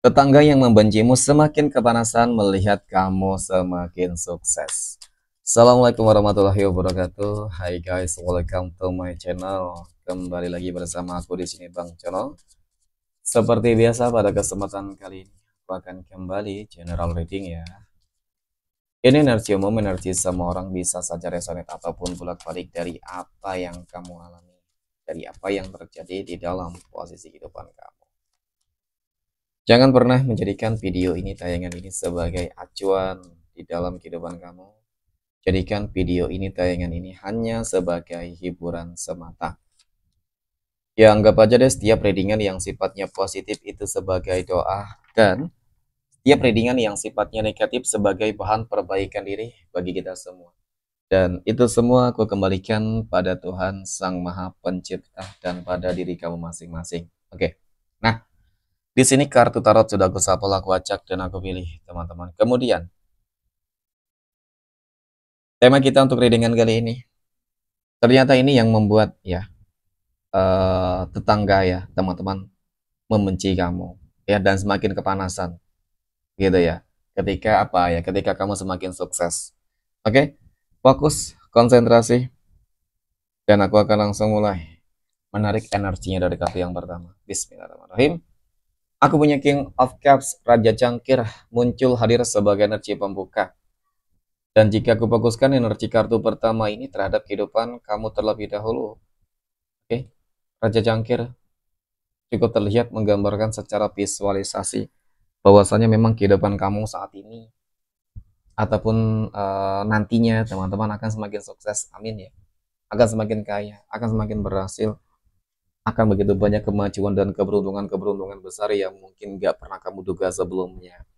Tetangga yang membencimu semakin kepanasan melihat kamu semakin sukses. Assalamualaikum warahmatullahi wabarakatuh. Hai guys, welcome to my channel. Kembali lagi bersama aku di sini Bang Channel. Seperti biasa pada kesempatan kali ini aku akan kembali general reading ya. Ini energi umum, energi semua orang bisa saja resonate ataupun bolak-balik dari apa yang kamu alami, dari apa yang terjadi di dalam posisi kehidupan kamu. Jangan pernah menjadikan video ini, tayangan ini sebagai acuan di dalam kehidupan kamu. Jadikan video ini, tayangan ini hanya sebagai hiburan semata. Ya anggap aja deh setiap readingan yang sifatnya positif itu sebagai doa, dan setiap readingan yang sifatnya negatif sebagai bahan perbaikan diri bagi kita semua. Dan itu semua aku kembalikan pada Tuhan Sang Maha Pencipta dan pada diri kamu masing-masing. Oke. Nah, di sini kartu tarot sudah aku shuffle, aku acak dan aku pilih teman-teman. Kemudian tema kita untuk readingan kali ini, ternyata ini yang membuat ya tetangga ya teman-teman membenci kamu ya, dan semakin kepanasan gitu ya. Ketika apa ya? Ketika kamu semakin sukses. Oke, fokus, konsentrasi, dan aku akan langsung mulai menarik energinya dari kartu yang pertama. Bismillahirrahmanirrahim. Aku punya King of Cups, Raja Cangkir, muncul hadir sebagai energi pembuka. Dan jika aku fokuskan energi kartu pertama ini terhadap kehidupan kamu terlebih dahulu. Oke, Raja Cangkir cukup terlihat menggambarkan secara visualisasi bahwasanya memang kehidupan kamu saat ini ataupun nantinya teman-teman akan semakin sukses. Amin ya. Akan semakin kaya, akan semakin berhasil, akan begitu banyak kemajuan dan keberuntungan-keberuntungan besar yang mungkin gak pernah kamu duga sebelumnya.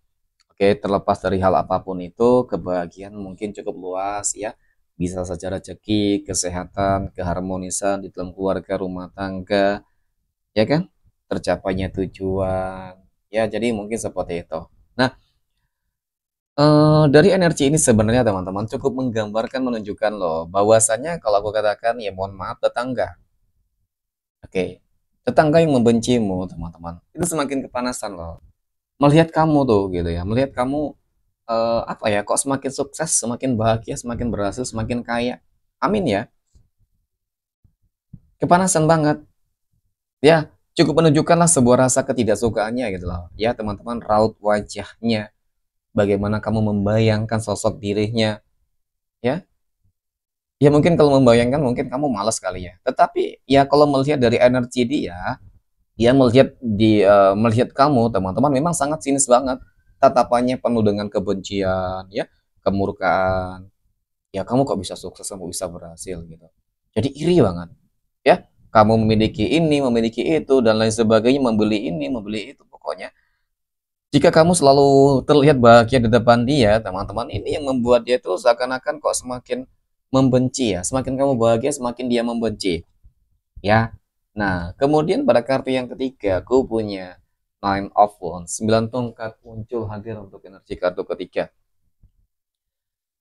Oke, terlepas dari hal apapun itu, kebahagiaan mungkin cukup luas ya. Bisa saja rezeki, kesehatan, keharmonisan di dalam keluarga, rumah tangga, ya kan? Tercapainya tujuan. Ya, jadi mungkin seperti itu. Nah, dari energi ini sebenarnya teman-teman cukup menggambarkan, menunjukkan loh bahwasanya kalau aku katakan ya mohon maaf tetangga. Oke. Tetangga yang membencimu, teman-teman, itu semakin kepanasan loh. Melihat kamu tuh gitu ya, melihat kamu apa ya, kok semakin sukses, semakin bahagia, semakin berhasil, semakin kaya. Amin ya. Kepanasan banget. Ya, cukup menunjukkanlah sebuah rasa ketidaksukaannya gitu loh. Ya, teman-teman, raut wajahnya, bagaimana kamu membayangkan sosok dirinya, ya. Ya mungkin kalau membayangkan mungkin kamu malas kali ya. Tetapi ya kalau melihat dari energi dia, dia melihat kamu, teman-teman, memang sangat sinis banget. Tatapannya penuh dengan kebencian, ya, kemurkaan. Ya kamu kok bisa sukses, kamu bisa berhasil gitu. Jadi iri banget ya, kamu memiliki ini, memiliki itu, dan lain sebagainya, membeli ini, membeli itu, pokoknya jika kamu selalu terlihat bahagia di depan dia, teman-teman, ini yang membuat dia tuh seakan-akan kok semakin membenci ya, semakin kamu bahagia semakin dia membenci ya. Nah, kemudian pada kartu yang ketiga aku punya Nine of Wands, 9 tongkat muncul hadir untuk energi kartu ketiga.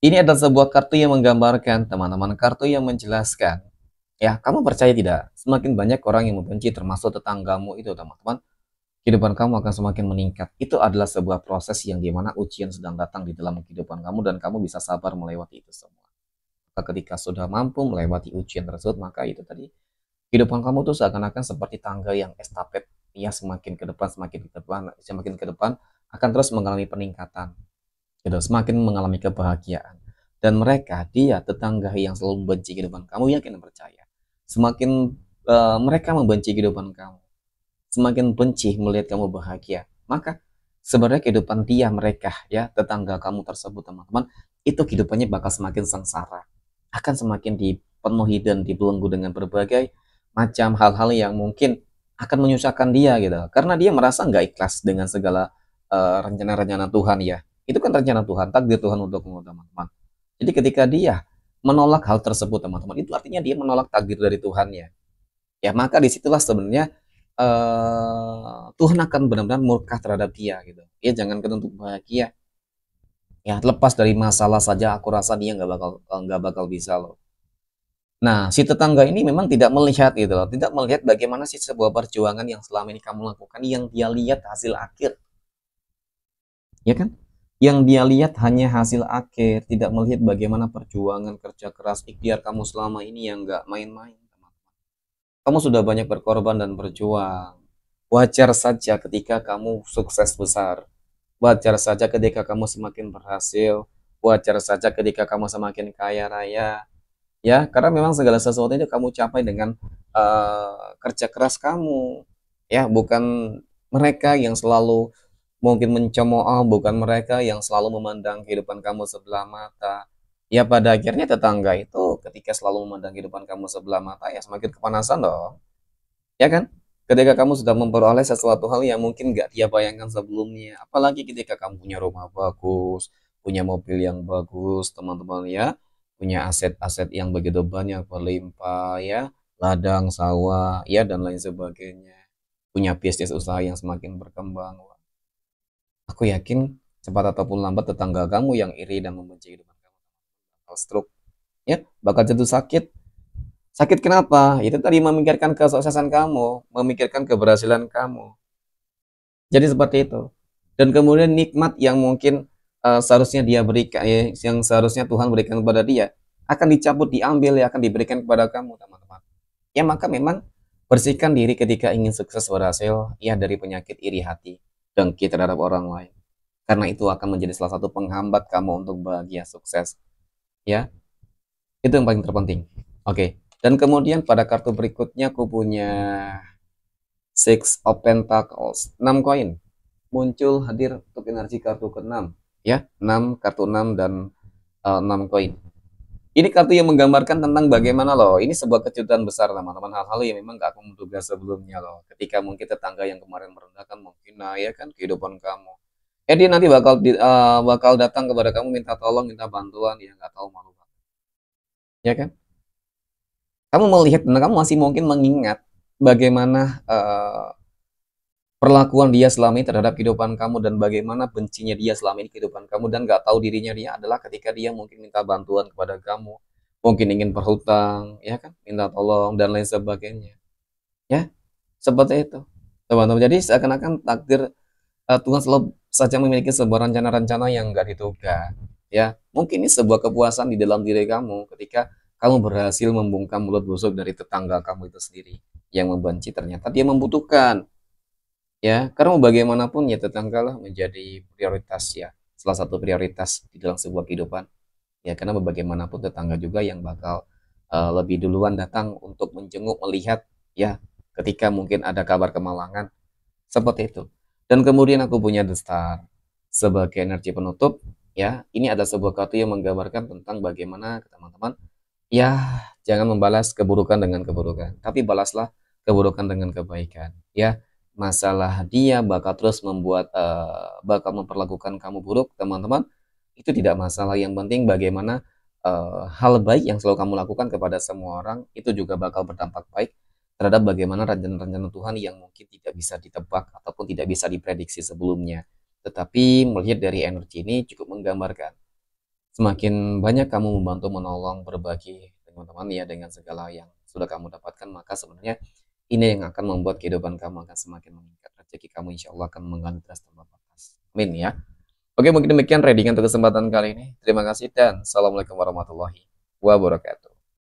Ini adalah sebuah kartu yang menggambarkan, teman-teman, kartu yang menjelaskan, ya, kamu percaya tidak? Semakin banyak orang yang membenci, termasuk tetanggamu itu, teman-teman, kehidupan kamu akan semakin meningkat. Itu adalah sebuah proses yang dimana ujian sedang datang di dalam kehidupan kamu, dan kamu bisa sabar melewati itu semua. Ketika sudah mampu melewati ujian tersebut, maka itu tadi, kehidupan kamu tuh seakan-akan seperti tangga yang estafet, ya, semakin ke depan, semakin ke depan, semakin ke depan, akan terus mengalami peningkatan gitu, semakin mengalami kebahagiaan. Dan mereka, dia tetangga yang selalu membenci kehidupan kamu, yakin dan percaya, semakin mereka membenci kehidupan kamu, semakin benci melihat kamu bahagia, maka sebenarnya kehidupan dia, mereka ya, tetangga kamu tersebut, teman-teman, itu kehidupannya bakal semakin sengsara, akan semakin dipenuhi dan dibelenggu dengan berbagai macam hal-hal yang mungkin akan menyusahkan dia gitu, karena dia merasa nggak ikhlas dengan segala rencana-rencana Tuhan ya. Itu kan rencana Tuhan, takdir Tuhan untukmu, teman-teman. Jadi ketika dia menolak hal tersebut, teman-teman, itu artinya dia menolak takdir dari Tuhan ya. Ya, maka disitulah sebenarnya Tuhan akan benar-benar murka terhadap dia gitu. Ya jangankan untuk bahagia, ya lepas dari masalah saja aku rasa dia nggak bakal bisa loh. Nah, si tetangga ini memang tidak melihat gitu loh, tidak melihat bagaimana sih sebuah perjuangan yang selama ini kamu lakukan, yang dia lihat hasil akhir. ya kan? Yang dia lihat hanya hasil akhir, tidak melihat bagaimana perjuangan kerja keras ikhtiar kamu selama ini yang nggak main-main. Kamu sudah banyak berkorban dan berjuang. Wajar saja ketika kamu sukses besar. Wajar saja ketika kamu semakin berhasil. Wajar saja ketika kamu semakin kaya raya. Ya, karena memang segala sesuatu itu kamu capai dengan kerja keras kamu. Ya, bukan mereka yang selalu mungkin mencemooh, bukan mereka yang selalu memandang kehidupan kamu sebelah mata. Ya, pada akhirnya tetangga itu ketika selalu memandang kehidupan kamu sebelah mata, ya semakin kepanasan dong. Ya kan? Ketika kamu sudah memperoleh sesuatu hal yang mungkin nggak dia bayangkan sebelumnya. Apalagi ketika kamu punya rumah bagus, punya mobil yang bagus, teman-teman ya. Punya aset-aset yang begitu banyak, berlimpah ya. Ladang, sawah, ya dan lain sebagainya. Punya bisnis usaha yang semakin berkembang. Aku yakin cepat ataupun lambat tetangga kamu yang iri dan membenci kehidupan kamu bakal stroke, ya, bakal jatuh sakit. Sakit kenapa? Itu tadi memikirkan kesuksesan kamu, memikirkan keberhasilan kamu. Jadi seperti itu. Dan kemudian nikmat yang mungkin seharusnya dia berikan, yang seharusnya Tuhan berikan kepada dia, akan dicabut, diambil, ya akan diberikan kepada kamu, teman-teman. Ya maka memang bersihkan diri ketika ingin sukses berhasil, ya dari penyakit iri hati, dengki terhadap orang lain. Karena itu akan menjadi salah satu penghambat kamu untuk bahagia sukses. Ya, itu yang paling terpenting. Oke. Dan kemudian pada kartu berikutnya aku punya Six of Pentacles, 6 koin. Muncul hadir untuk energi kartu ke-6. Ya, 6, kartu 6 dan 6 koin. Ini kartu yang menggambarkan tentang bagaimana loh, ini sebuah kejutan besar teman-teman, hal-hal yang memang gak aku menduga sebelumnya loh. Ketika mungkin tetangga yang kemarin merendahkan mungkin, nah ya kan kehidupan kamu. Dia nanti bakal datang kepada kamu minta tolong, minta bantuan, ya nggak tahu malu banget. Ya kan? Kamu melihat dan kamu masih mungkin mengingat bagaimana perlakuan dia selama ini terhadap kehidupan kamu dan bagaimana bencinya dia selama ini kehidupan kamu dan nggak tahu dirinya dia adalah ketika dia mungkin minta bantuan kepada kamu, mungkin ingin berhutang, ya kan, minta tolong dan lain sebagainya. Ya, seperti itu, teman-teman. Jadi seakan-akan takdir Tuhan selalu saja memiliki sebuah rencana-rencana yang nggak diduga. Ya, mungkin ini sebuah kepuasan di dalam diri kamu ketika kamu berhasil membungkam mulut busuk dari tetangga kamu itu sendiri yang membenci ternyata dia membutuhkan. Ya, karena mau bagaimanapun ya tetangga lah menjadi prioritas ya, salah satu prioritas di dalam sebuah kehidupan. Ya, karena bagaimanapun tetangga juga yang bakal lebih duluan datang untuk menjenguk, melihat ya ketika mungkin ada kabar kemalangan seperti itu. Dan kemudian aku punya The Star sebagai energi penutup. Ya, ini ada sebuah kartu yang menggambarkan tentang bagaimana teman-teman ya jangan membalas keburukan dengan keburukan, tapi balaslah keburukan dengan kebaikan. Ya, masalah dia bakal terus bakal memperlakukan kamu buruk, teman-teman. Itu tidak masalah. Yang penting bagaimana hal baik yang selalu kamu lakukan kepada semua orang itu juga bakal berdampak baik terhadap bagaimana rencana-rencana Tuhan yang mungkin tidak bisa ditebak ataupun tidak bisa diprediksi sebelumnya. Tetapi melihat dari energi ini cukup menggambarkan semakin banyak kamu membantu, menolong, berbagi teman-teman ya dengan segala yang sudah kamu dapatkan, maka sebenarnya ini yang akan membuat kehidupan kamu akan semakin meningkat. Rezeki kamu insya Allah akan mengalir terus tanpa batas. Amin ya. Oke, mungkin demikian reading untuk kesempatan kali ini. Terima kasih dan assalamualaikum warahmatullahi wabarakatuh.